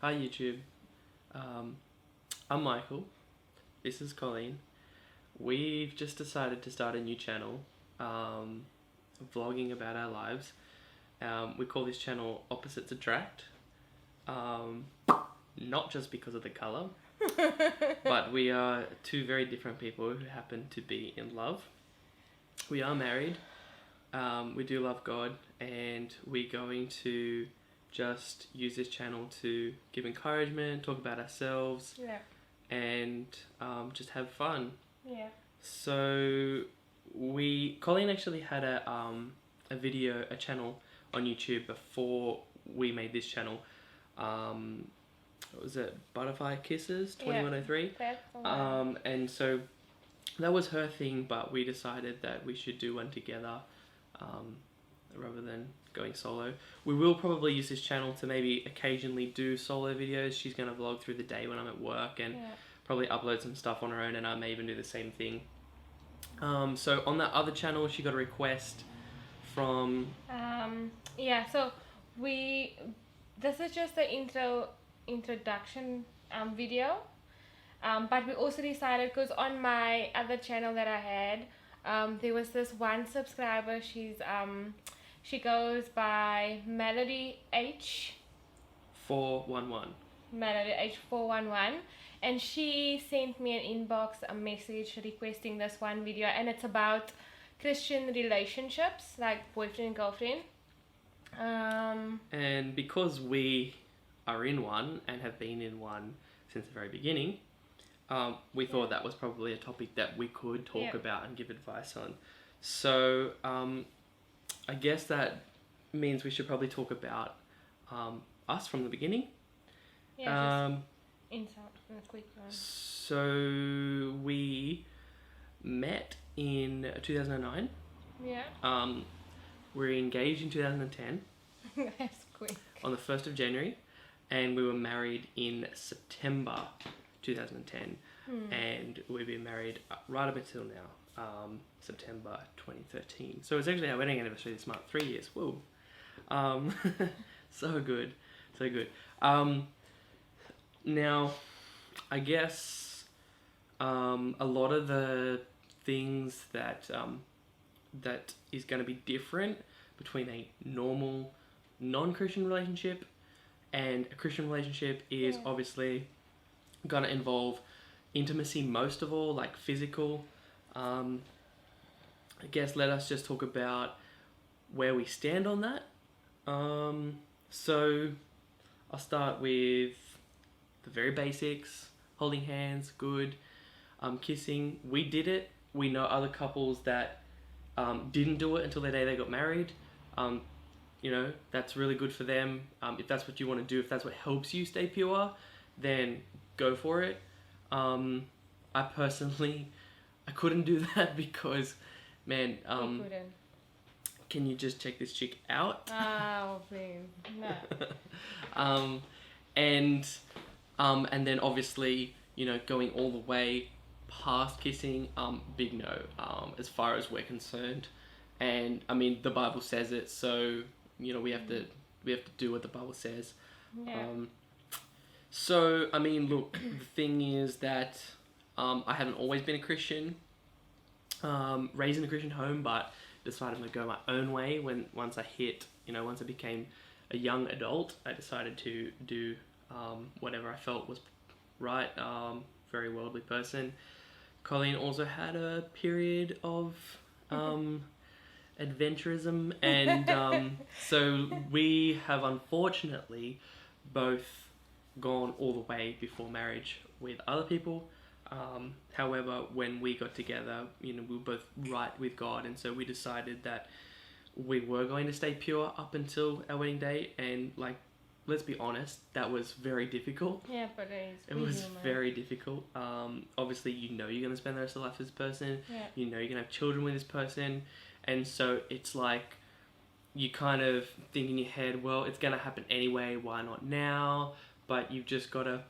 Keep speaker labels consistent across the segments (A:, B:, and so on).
A: Hi YouTube. I'm Michael. This is Colleen. We've just decided to start a new channel, vlogging about our lives. We call this channel Opposites Attract. Um, Not just because of the color, but we are two very different people who happen to be in love. We are married. We do love God, and we're going to just use this channel to give encouragement, talk about ourselves,
B: Yeah.
A: and just have fun.
B: Yeah.
A: So Colleen actually had a channel on YouTube before we made this channel. What was it? Butterfly Kisses 2103.
B: That's the one.
A: And so that was her thing, but we decided that we should do one together, rather than going solo. We will probably use this channel to maybe occasionally do solo videos. She's going to vlog through the day when I'm at work and probably upload some stuff on her own, and I may even do the same thing. So on that other channel, she got a request from...
B: So this is just the introduction video. But we also decided, because on my other channel that I had, there was this one subscriber. She goes by Melody H.
A: 411.
B: Melody H411, and she sent me an inbox a message requesting this one video, and it's about Christian relationships, like boyfriend and girlfriend.
A: And because we are in one and have been in one since the very beginning, we thought that was probably a topic that we could talk about and give advice on. So I guess that means we should probably talk about us from the beginning.
B: In a quick one.
A: So we met in 2009.
B: Yeah.
A: We were engaged in 2010.
B: That's quick.
A: On the 1st of January, and we were married in September 2010, and we've been married right up until now, September 2013. So it's actually our wedding anniversary this month. 3 years. Whoa. So good. So good. Now, I guess a lot of the things that that is going to be different between a normal non-Christian relationship and a Christian relationship is obviously going to involve intimacy most of all, like physical. I guess let us just talk about where we stand on that. So I'll start with the very basics. Holding hands, good. Kissing, we did it. We know other couples that didn't do it until the day they got married. You know, that's really good for them. If that's what you want to do, if that's what helps you stay pure, then go for it. I personally, I couldn't do that because, man,
B: You couldn't.
A: can you just check this chick out?
B: Oh, please. No.
A: And then obviously, you know, going all the way past kissing, big no, as far as we're concerned. And I mean, the Bible says it, so you know we have to do what the Bible says.
B: Yeah.
A: So I mean, look, the thing is that I haven't always been a Christian, raised in a Christian home, but decided to go my own way once I became a young adult. I decided to do whatever I felt was right. Very worldly person. Colleen also had a period of adventurism, and so we have unfortunately both gone all the way before marriage with other people. However, when we got together, you know, we were both right with God, and so we decided that we were going to stay pure up until our wedding day. And like, let's be honest, that was very difficult.
B: Yeah, but it is.
A: It was very difficult. Obviously, you know you're going to spend the rest of life with this person.
B: Yeah.
A: You know you're going to have children with this person. And so it's like, you kind of think in your head, well, it's going to happen anyway, why not now? But you've just got to,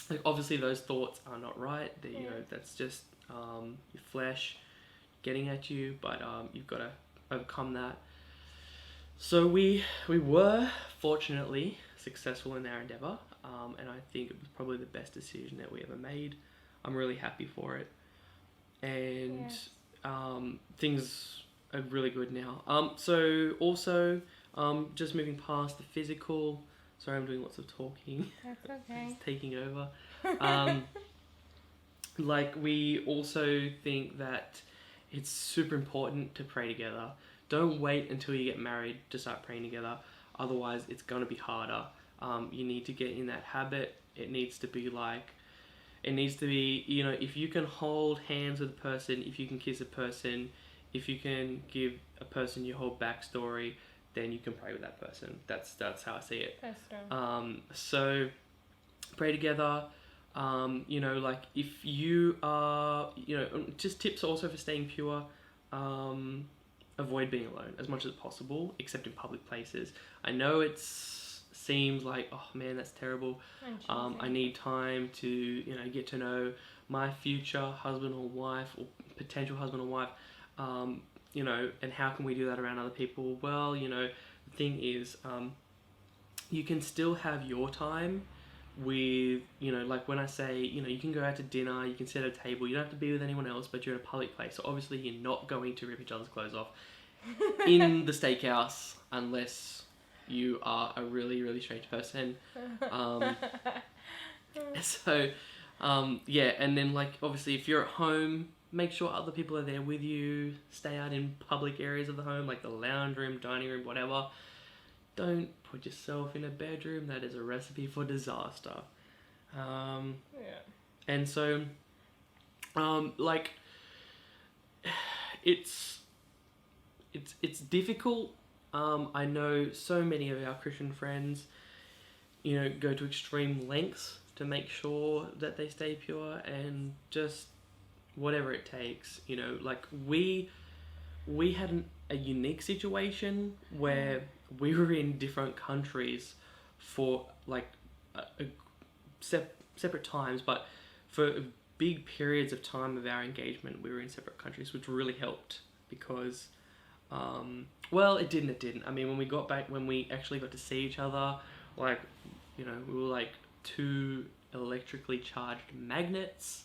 A: like, obviously those thoughts are not right. You know, that's just your flesh getting at you, but you've got to overcome that. So we were fortunately successful in our endeavor, and I think it was probably the best decision that we ever made. I'm really happy for it, and
B: Yes.
A: things are really good now. So also, just moving past the physical. Sorry, I'm doing lots of talking.
B: That's okay.
A: It's taking over. Like, we also think that it's super important to pray together. Don't wait until you get married to start praying together. Otherwise, it's going to be harder. You need to get in that habit. It needs to be, if you can hold hands with a person, if you can kiss a person, if you can give a person your whole backstory, then you can pray with that person. That's how I see it.
B: That's true.
A: So pray together. If you are, just tips also for staying pure. Avoid being alone as much as possible, except in public places. I know seems like, oh man, that's terrible. I need time to, get to know my future husband or wife, or potential husband or wife. And how can we do that around other people? Well, the thing is, you can still have your time with, like when I say, you can go out to dinner, you can sit at a table, you don't have to be with anyone else, but you're in a public place. So obviously you're not going to rip each other's clothes off in the steakhouse unless you are a really, really strange person. And then obviously if you're at home, make sure other people are there with you. Stay out in public areas of the home, like the lounge room, dining room, whatever. Don't put yourself in a bedroom. That is a recipe for disaster. And so, it's difficult. I know so many of our Christian friends, go to extreme lengths to make sure that they stay pure, and just whatever it takes. We had a unique situation where we were in different countries for separate times, but for big periods of time of our engagement, we were in separate countries, which really helped because, it didn't. I mean, when we actually got to see each other, we were like two electrically charged magnets,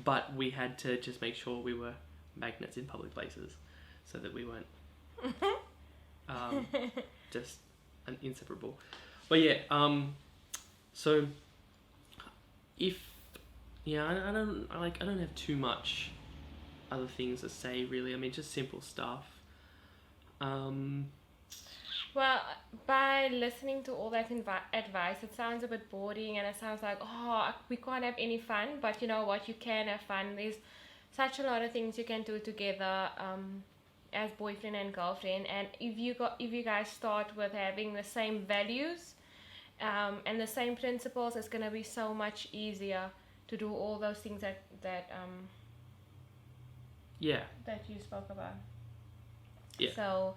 A: but we had to just make sure we were magnets in public places so that we weren't just inseparable. But so I don't have too much other things to say really. I mean, just simple stuff.
B: Well, by listening to all that advice, it sounds a bit boring and it sounds like, we can't have any fun. But you know what? You can have fun. There's such a lot of things you can do together as boyfriend and girlfriend. And if you guys start with having the same values and the same principles, it's going to be so much easier to do all those things that you spoke about.
A: Yeah.
B: So,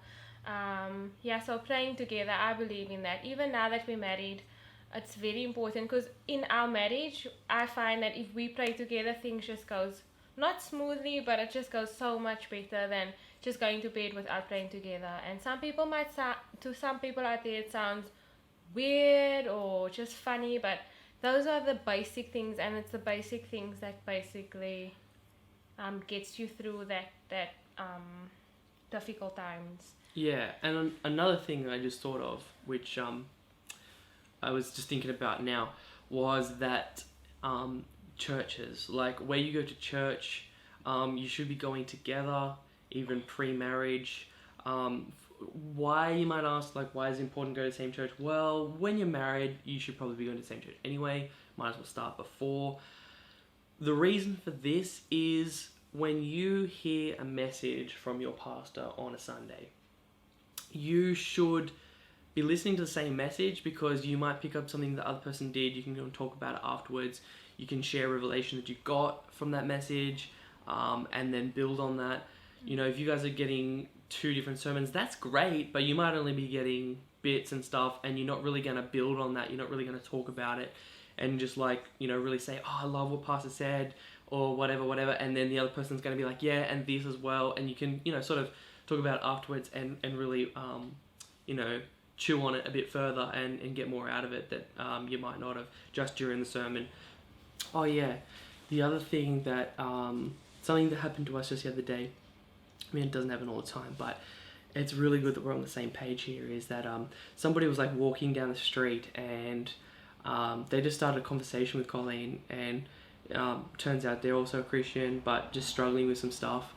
B: so praying together, I believe in that. Even now that we're married, it's very important because in our marriage, I find that if we pray together, things just goes not smoothly, but it just goes so much better than just going to bed without praying together. And some people to some people out there, it sounds weird or just funny, but those are the basic things, and it's the basic things that basically gets you through that difficult times.
A: Yeah, and another thing I just thought of, which I was just thinking about now, was that churches, like where you go to church, you should be going together, even pre-marriage. Why, you might ask, why is it important to go to the same church? Well, when you're married, you should probably be going to the same church anyway. Might as well start before. The reason for this is when you hear a message from your pastor on a Sunday, you should be listening to the same message, because you might pick up something the other person did. You can go and talk about it afterwards. You can share revelation that you got from that message, and then build on that. If you guys are getting two different sermons, that's great, but you might only be getting bits and stuff, and you're not really going to build on that. You're not really going to talk about it and just really say, I love what pastor said, or whatever, and then the other person's going to be like, yeah, and this as well, and you can, sort of talk about it afterwards and really, chew on it a bit further and get more out of it that you might not have just during the sermon. Oh yeah, the other thing that something that happened to us just the other day. I mean, it doesn't happen all the time, but it's really good that we're on the same page here. Is that somebody was like walking down the street and they just started a conversation with Colleen, and turns out they're also a Christian but just struggling with some stuff.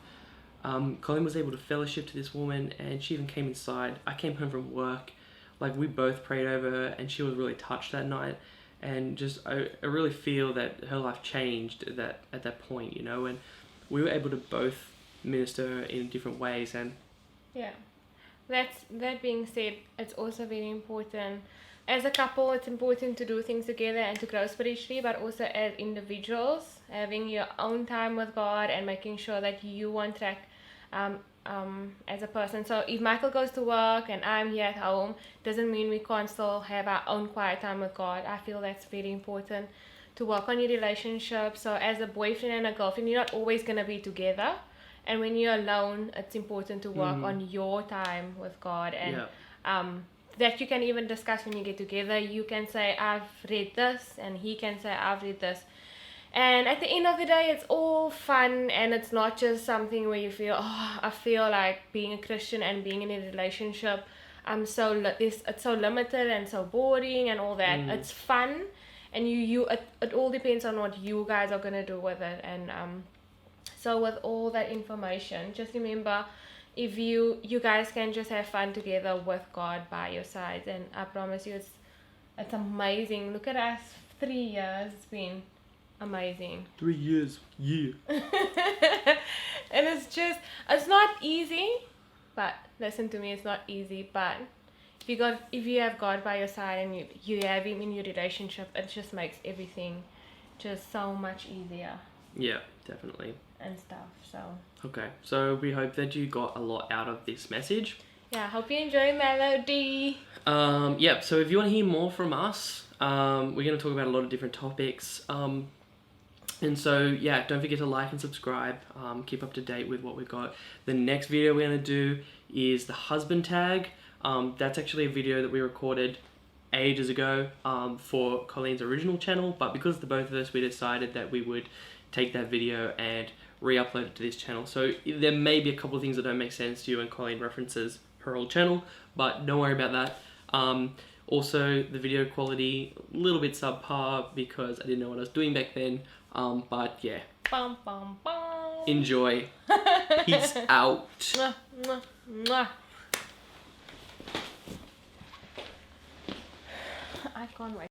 A: Colleen was able to fellowship to this woman, and she even came inside. I came home from work, like we both prayed over her, and she was really touched that night. And just I really feel that her life changed at that point, you know, and we were able to both minister in different ways. And
B: Yeah. That being said, it's also very important as a couple. It's important to do things together and to grow spiritually, but also as individuals, having your own time with God and making sure that you on track as a person. So if Michael goes to work and I'm here at home, doesn't mean we can't still have our own quiet time with God. I feel that's very important to work on your relationship. So as a boyfriend and a girlfriend, you're not always going to be together. And when you're alone, it's important to work on your time with God. And that you can even discuss when you get together. You can say, I've read this, and he can say, I've read this. And at the end of the day, it's all fun, and it's not just something where you feel, oh, I feel like being a Christian and being in a relationship, it's so limited and so boring and all that. It's fun, and it all depends on what you guys are gonna do with it. And so with all that information, just remember, if you guys can just have fun together with God by your side, and I promise you, it's amazing. Look at us, 3 years. It's been amazing.
A: 3 years, yeah.
B: And it's not easy, but listen to me, it's not easy. But if you have God by your side and you have him in your relationship, it just makes everything just so much easier.
A: Yeah, definitely.
B: And stuff. So
A: okay, so we hope that you got a lot out of this message.
B: Yeah, I hope you enjoy Melody.
A: Yeah, so if you want to hear more from us, we're going to talk about a lot of different topics. And so, yeah, don't forget to like and subscribe. Keep up to date with what we've got. The next video we're going to do is the husband tag. That's actually a video that we recorded ages ago for Colleen's original channel. But because the both of us, we decided that we would take that video and re-upload it to this channel. So there may be a couple of things that don't make sense to you when Colleen references her old channel, but don't worry about that. Also, the video quality, a little bit subpar because I didn't know what I was doing back then. But yeah.
B: Bum, bum, bum.
A: Enjoy. Peace out.
B: Mwah, mwah, mwah. I can't wait.